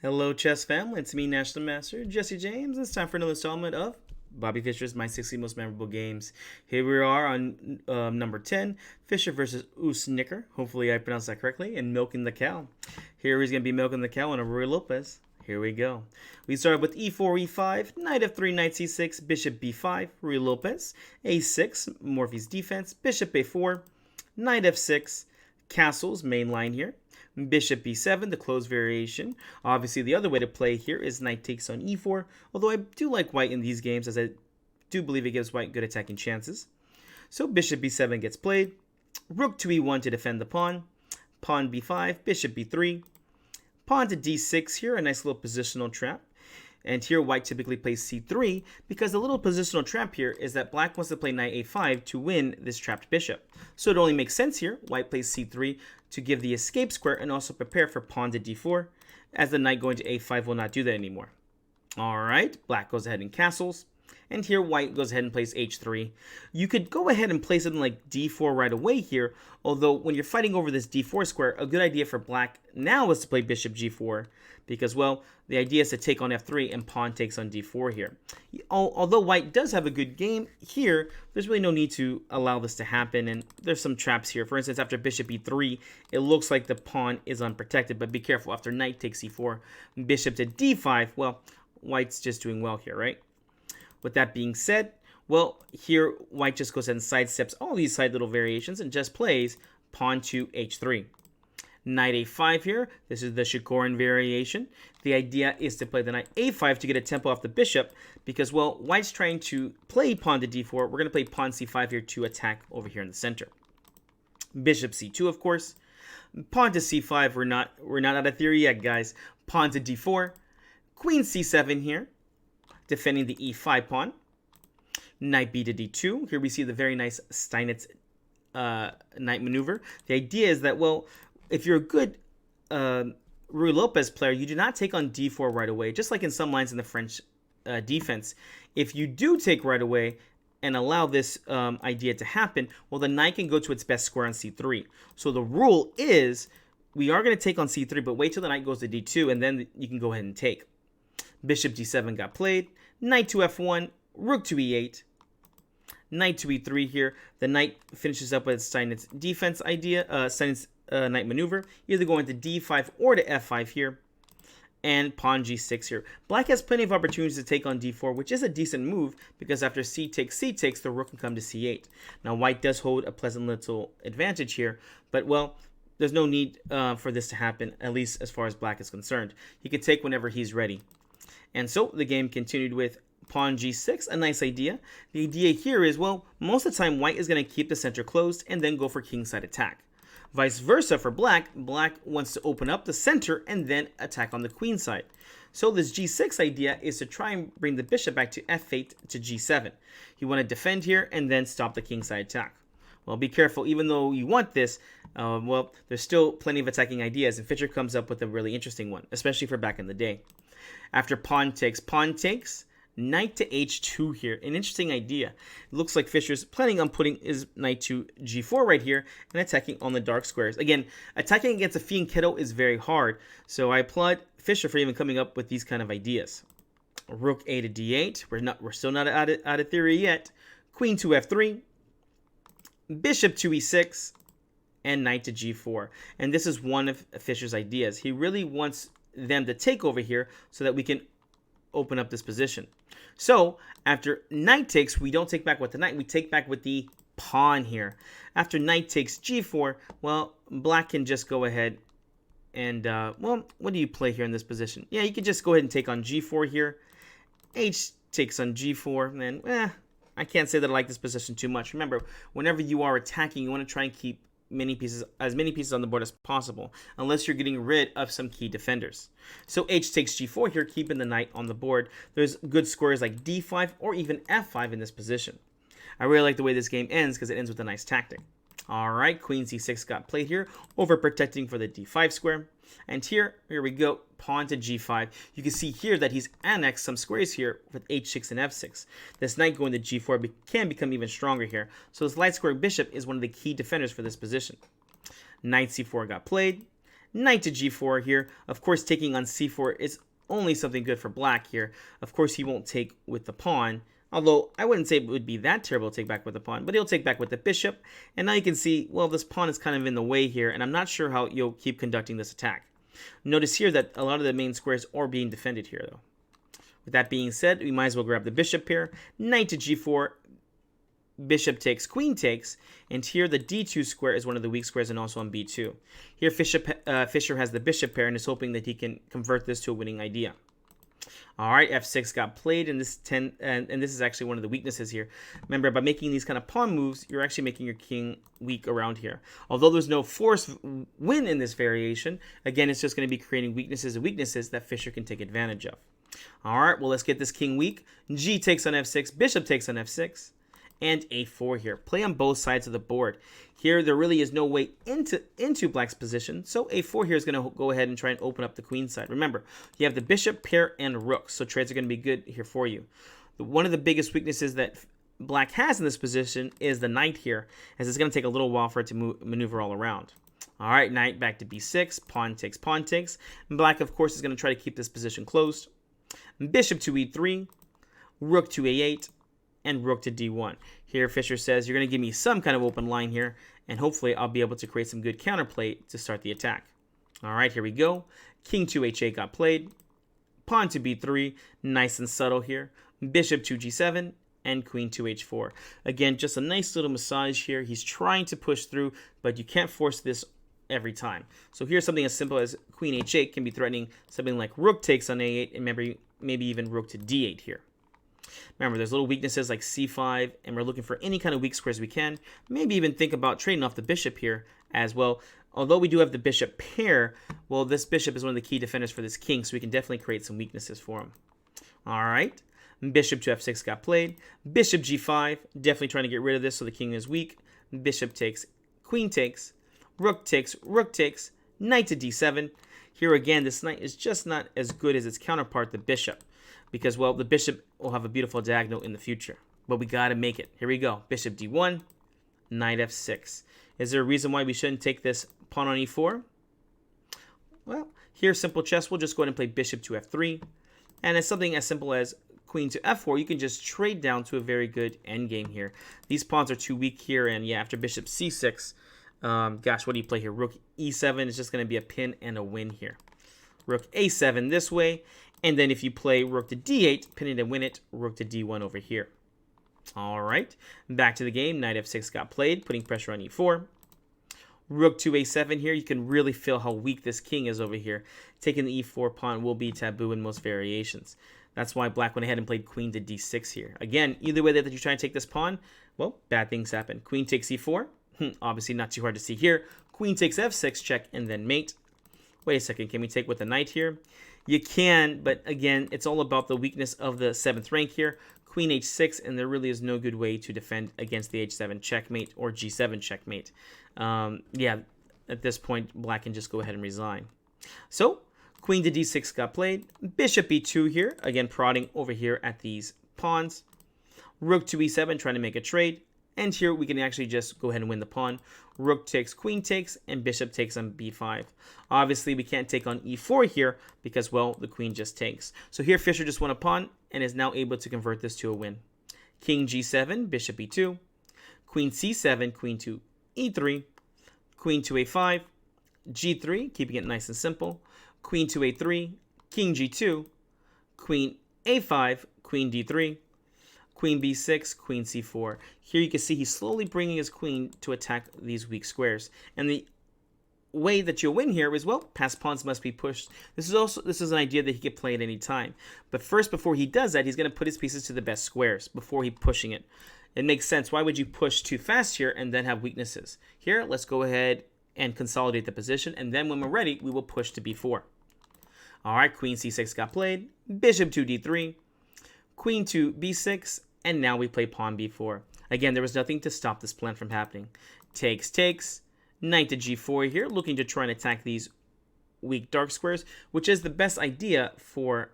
Hello, chess family. It's me, National Master Jesse James. It's time for another installment of Bobby Fischer's My 60 Most Memorable Games. Here we are on number 10, Fischer versus Unzicker. Hopefully I pronounced that correctly. And milking the cow. Here he's going to be milking the cow on a Ruy Lopez. Here we go. We start with e4, e5, knight f3, knight c6, bishop b5, Ruy Lopez, a6, Morphy's defense, bishop a4, knight f6, castles, main line here. Bishop b7, the closed variation. Obviously, the other way to play here is knight takes on e4, although I do like white in these games as I do believe it gives white good attacking chances. So bishop b7 gets played. Rook to e1 to defend the pawn. Pawn b5, bishop b3. Pawn to d6 here, a nice little positional trap. And here white typically plays c3 because the little positional trap here is that black wants to play knight a5 to win this trapped bishop. So it only makes sense here. White plays c3 to give the escape square and also prepare for pawn to d4, as the knight going to a5 will not do that anymore. Alright, black goes ahead and castles. And here white goes ahead and plays h3. You could go ahead and play something like d4 right away here, although when you're fighting over this d4 square, a good idea for black now is to play bishop g4, because, well, the idea is to take on f3 and pawn takes on d4 here. Although white does have a good game here, there's really no need to allow this to happen, and there's some traps here. For instance, after bishop e3, it looks like the pawn is unprotected, but be careful. After knight takes e4, bishop to d5, well, white's just doing well here, right? With that being said, well, here white just goes ahead and sidesteps all these side little variations and just plays pawn to h3. Knight a5 here. This is the Shikoran variation. The idea is to play the knight a5 to get a tempo off the bishop because, well, white's trying to play pawn to d4. We're going to play pawn c5 here to attack over here in the center. Bishop c2, of course. Pawn to c5. We're not out of theory yet, guys. Pawn to d4. Queen c7 here, defending the e5 pawn. Knight b to d2. Here we see the very nice Steinitz knight maneuver. The idea is that, well, if you're a good Ruy Lopez player, you do not take on d4 right away, just like in some lines in the French defense. If you do take right away and allow this idea to happen, well, the knight can go to its best square on c3. So the rule is we are going to take on c3, but wait till the knight goes to d2, and then you can go ahead and take. Bishop d7 got played. Knight to f1, rook to e8. Knight to e3 here. The knight finishes up with Steinitz defense idea, Steinitz knight maneuver, either going to d5 or to f5 here, and pawn g6 here. Black has plenty of opportunities to take on d4, which is a decent move because after c takes, the rook can come to c8. Now white does hold a pleasant little advantage here, but, well, there's no need for this to happen, at least as far as black is concerned. He can take whenever he's ready. And so the game continued with pawn g6, a nice idea. The idea here is, well, most of the time white is going to keep the center closed and then go for kingside attack. Vice versa for black, black wants to open up the center and then attack on the queen side. So this g6 idea is to try and bring the bishop back to f8 to g7. You want to defend here and then stop the kingside attack. Well, be careful, even though you want this, well, there's still plenty of attacking ideas, and Fischer comes up with a really interesting one, especially for back in the day. After pawn takes, knight to h2 here. An interesting idea. It looks like Fischer's planning on putting his knight to g4 right here and attacking on the dark squares. Again, attacking against a fianchetto is very hard, so I applaud Fischer for even coming up with these kind of ideas. Rook a to d8. We're still not out of theory yet. Queen to f3. Bishop to e6. And knight to g4. And this is one of Fischer's ideas. He really wants them to take over here so that we can open up this position. So after knight takes, we don't take back with the knight, we take back with the pawn here. After knight takes g4, well, black can just go ahead and, well, what do you play here in this position? Yeah, you can just go ahead and take on g4 here. H takes on g4, and then, I can't say that I like this position too much. Remember, whenever you are attacking, you want to try and keep as many pieces on the board as possible, unless you're getting rid of some key defenders. So h takes g4 here, keeping the knight on the board. There's good squares like d5 or even f5 in this position. I really like the way this game ends because it ends with a nice tactic. Alright, queen c6 got played here, over protecting for the d5 square. And here we go, pawn to g5. You can see here that he's annexed some squares here with h6 and f6. This knight going to g4 can become even stronger here. So this light square bishop is one of the key defenders for this position. Knight c4 got played. Knight to g4 here. Of course, taking on c4 is only something good for black here. Of course, he won't take with the pawn. Although, I wouldn't say it would be that terrible to take back with the pawn, but he'll take back with the bishop. And now you can see, well, this pawn is kind of in the way here, and I'm not sure how you'll keep conducting this attack. Notice here that a lot of the main squares are being defended here, though. With that being said, we might as well grab the bishop here. Knight to g4, bishop takes, queen takes, and here the d2 square is one of the weak squares and also on b2. Here Fischer has the bishop pair and is hoping that he can convert this to a winning idea. All right, f6 got played, and this is actually one of the weaknesses here. Remember, by making these kind of pawn moves, you're actually making your king weak around here. Although there's no forced win in this variation, again, it's just going to be creating weaknesses and weaknesses that Fischer can take advantage of. All right, well, let's get this king weak. G takes on f6, bishop takes on f6, and a4 here. Play on both sides of the board. Here, there really is no way into black's position, so a4 here is going to go ahead and try and open up the queen side. Remember, you have the bishop, pair, and rook, so trades are going to be good here for you. One of the biggest weaknesses that black has in this position is the knight here, as it's going to take a little while for it to maneuver all around. All right, knight back to b6, pawn takes, and black, of course, is going to try to keep this position closed. Bishop to e3, rook to a8, and rook to d1. Here, Fischer says, you're going to give me some kind of open line here, and hopefully I'll be able to create some good counterplay to start the attack. All right, here we go. King to h8 got played. Pawn to b3, nice and subtle here. Bishop to g7, and queen to h4. Again, just a nice little massage here. He's trying to push through, but you can't force this every time. So here's something as simple as queen h8 can be threatening something like rook takes on a8, and maybe even rook to d8 here. Remember, there's little weaknesses like c5, and we're looking for any kind of weak squares we can. Maybe even think about trading off the bishop here as well. Although we do have the bishop pair, well, this bishop is one of the key defenders for this king, so we can definitely create some weaknesses for him. All right, bishop to f6 got played. Bishop g5, definitely trying to get rid of this so the king is weak. Bishop takes, queen takes, rook takes, knight to d7. Here again, this knight is just not as good as its counterpart, the bishop. Because, well, the bishop will have a beautiful diagonal in the future. But we got to make it. Here we go. Bishop d1, knight f6. Is there a reason why we shouldn't take this pawn on e4? Well, here, simple chess, we'll just go ahead and play bishop to f3. And it's something as simple as queen to f4. You can just trade down to a very good endgame here. These pawns are too weak here. And, yeah, after bishop c6, gosh, what do you play here? Rook e7 is just going to be a pin and a win here. Rook a7 this way. And then if you play rook to d8, pin it and win it, rook to d1 over here. All right, back to the game. Knight f6 got played, putting pressure on e4. Rook to a7 here. You can really feel how weak this king is over here. Taking the e4 pawn will be taboo in most variations. That's why black went ahead and played queen to d6 here. Again, either way that you try and take this pawn, well, bad things happen. Queen takes e4. Obviously not too hard to see here. Queen takes f6, check, and then mate. Wait a second, can we take with the knight here? You can, but again, it's all about the weakness of the 7th rank here. Queen h6, and there really is no good way to defend against the h7 checkmate or g7 checkmate. Yeah, at this point, black can just go ahead and resign. So, queen to d6 got played. Bishop e2 here, again prodding over here at these pawns. Rook to e7, trying to make a trade. And here we can actually just go ahead and win the pawn. Rook takes, queen takes, and bishop takes on b5. Obviously, we can't take on e4 here because, well, the queen just takes. So here Fischer just won a pawn and is now able to convert this to a win. King g7, bishop e2, queen c7, queen to e3, queen to a5, g3, keeping it nice and simple, queen to a3, king g2, queen a5, queen d3, queen b6, queen c4. Here you can see he's slowly bringing his queen to attack these weak squares. And the way that you'll win here is, well, passed pawns must be pushed. This is an idea that he could play at any time. But first, before he does that, he's going to put his pieces to the best squares before he pushing it. It makes sense. Why would you push too fast here and then have weaknesses? Here, let's go ahead and consolidate the position. And then when we're ready, we will push to b4. All right, queen c6 got played. Bishop to d3. Queen to b6. And now we play pawn b4. Again, there was nothing to stop this plan from happening. Takes, takes. Knight to g4 here, looking to try and attack these weak dark squares, which is the best idea for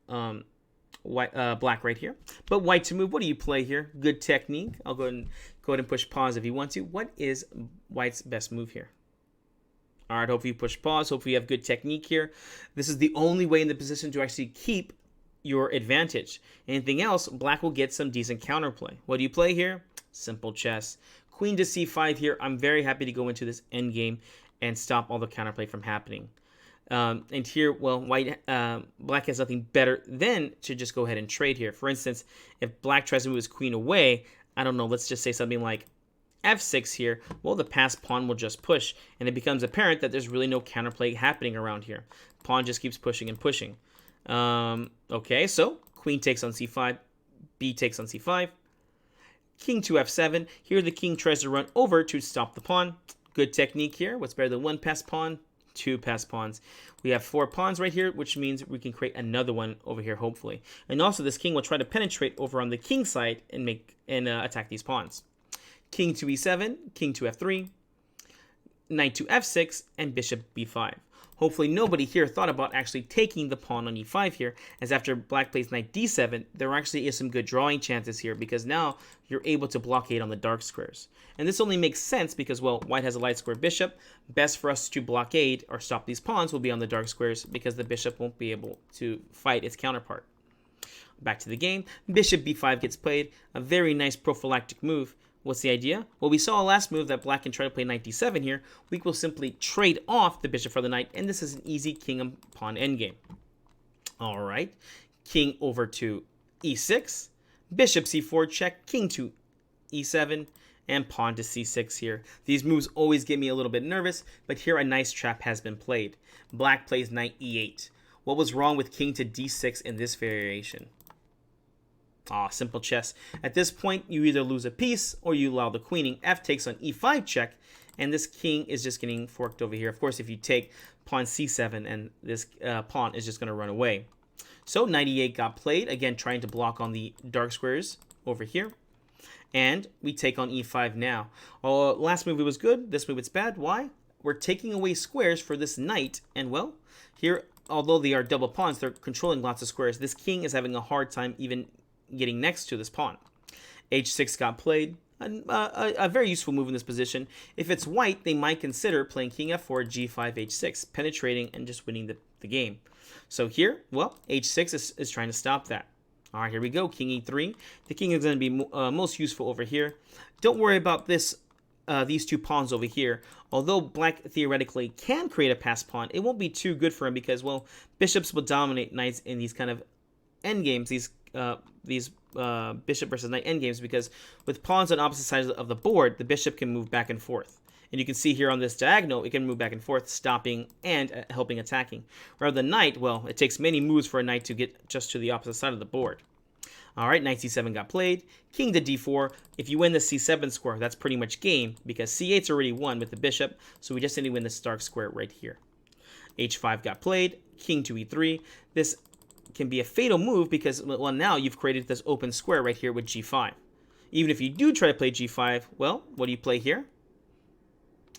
black right here. But white to move, what do you play here? Good technique. I'll go ahead and push pause if you want to. What is white's best move here? All right, hopefully you push pause. Hopefully you have good technique here. This is the only way in the position to actually keep your advantage. Anything else, black will get some decent counterplay. What do you play here? Simple chess. Queen to c5 here. I'm very happy to go into this endgame and stop all the counterplay from happening. And here, well, black has nothing better than to just go ahead and trade here. For instance, if black tries to move his queen away, I don't know, let's just say something like f6 here, well, the passed pawn will just push, and it becomes apparent that there's really no counterplay happening around here. Pawn just keeps pushing and pushing. Okay, so queen takes on c5, b takes on c5, king to f7. Here the king tries to run over to stop the pawn. Good technique here. What's better than one passed pawn? Two passed pawns. We have 4 pawns right here, which means we can create another one over here, hopefully. And also, this king will try to penetrate over on the king side and attack these pawns. King to e7, king to f3, knight to f6, and bishop b5. Hopefully nobody here thought about actually taking the pawn on e5 here, as after black plays knight d7, there actually is some good drawing chances here, because now you're able to blockade on the dark squares. And this only makes sense because, well, white has a light square bishop. Best for us to blockade or stop these pawns will be on the dark squares, because the bishop won't be able to fight its counterpart. Back to the game, bishop b5 gets played, a very nice prophylactic move. What's the idea? Well, we saw last move that black can try to play knight d7 here. We will simply trade off the bishop for the knight, and this is an easy king and pawn endgame. All right, king over to e6, bishop c4 check, king to e7, and pawn to c6 here. These moves always get me a little bit nervous, but here a nice trap has been played. Black plays knight e8. What was wrong with king to d6 in this variation? Simple chess. At this point, you either lose a piece or you allow the queening. F takes on e5 check, and this king is just getting forked over here. Of course, if you take pawn c7, and this pawn is just going to run away. So knight e8 got played, again trying to block on the dark squares over here. And we take on e5 now. Last move it was good, this move it's bad. Why? We're taking away squares for this knight, and well, here, although they are double pawns, they're controlling lots of squares. This king is having a hard time even getting next to this pawn. h6 got played. A very useful move in this position. If it's white, they might consider playing king f4, g5, h6, penetrating and just winning the game. So here, well, h6 is trying to stop that. All right, here we go, king e3. The king is going to be most useful over here. Don't worry about this. These 2 pawns over here. Although black theoretically can create a passed pawn, it won't be too good for him because, well, bishops will dominate knights in these kind of endgames, these bishop versus knight endgames, because with pawns on opposite sides of the board, the bishop can move back and forth. And you can see here on this diagonal, it can move back and forth, stopping and helping attacking. Whereas the knight, well, it takes many moves for a knight to get just to the opposite side of the board. All right, knight c7 got played. King to d4. If you win the c7 square, that's pretty much game, because c8's already won with the bishop, so we just need to win this dark square right here. h5 got played. King to e3. This can be a fatal move because, well, now you've created this open square right here with g5. Even if you do try to play g5, well, what do you play here?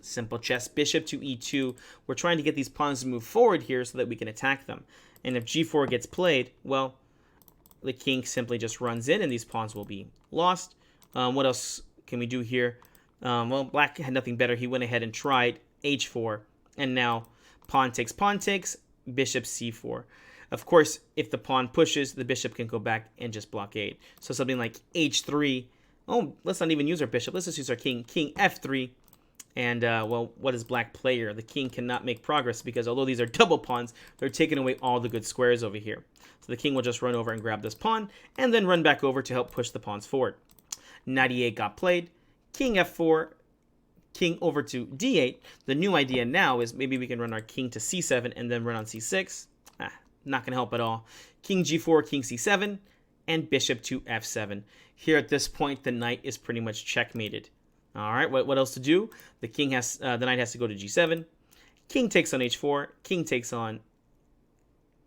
Simple chess, bishop to e2. We're trying to get these pawns to move forward here so that we can attack them. And if g4 gets played, well, the king simply just runs in and these pawns will be lost. What else can we do here? Well, black had nothing better. He went ahead and tried h4. And now pawn takes, bishop c4. Of course, if the pawn pushes, the bishop can go back and just blockade. So something like h3. Oh, let's not even use our bishop. Let's just use our king. King f3. And, well, what is black play here? The king cannot make progress because although these are double pawns, they're taking away all the good squares over here. So the king will just run over and grab this pawn and then run back over to help push the pawns forward. Knight e8 got played. King f4. King over to d8. The new idea now is maybe we can run our king to c7 and then run on c6. Not going to help at all. King g4, king c7, and bishop to f7. Here at this point, the knight is pretty much checkmated. All right, what else to do? The knight has to go to g7. King takes on h4. King takes on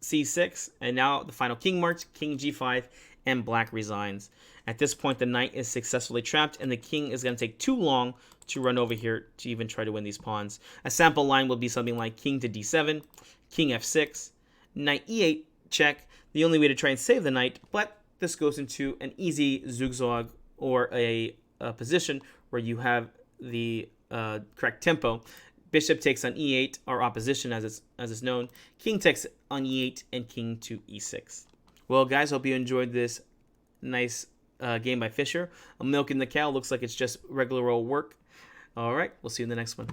c6. And now the final king march, king g5, and black resigns. At this point, the knight is successfully trapped, and the king is going to take too long to run over here to even try to win these pawns. A sample line will be something like king to d7, king f6, knight e8 check, the only way to try and save the knight, but this goes into an easy zugzwang or a position where you have the correct tempo. Bishop takes on e8, our opposition as it's known. King takes on e8 and king to e6. Well, guys, hope you enjoyed this nice game by Fischer. I'm milking the cow. Looks like it's just regular old work. All right, we'll see you in the next one.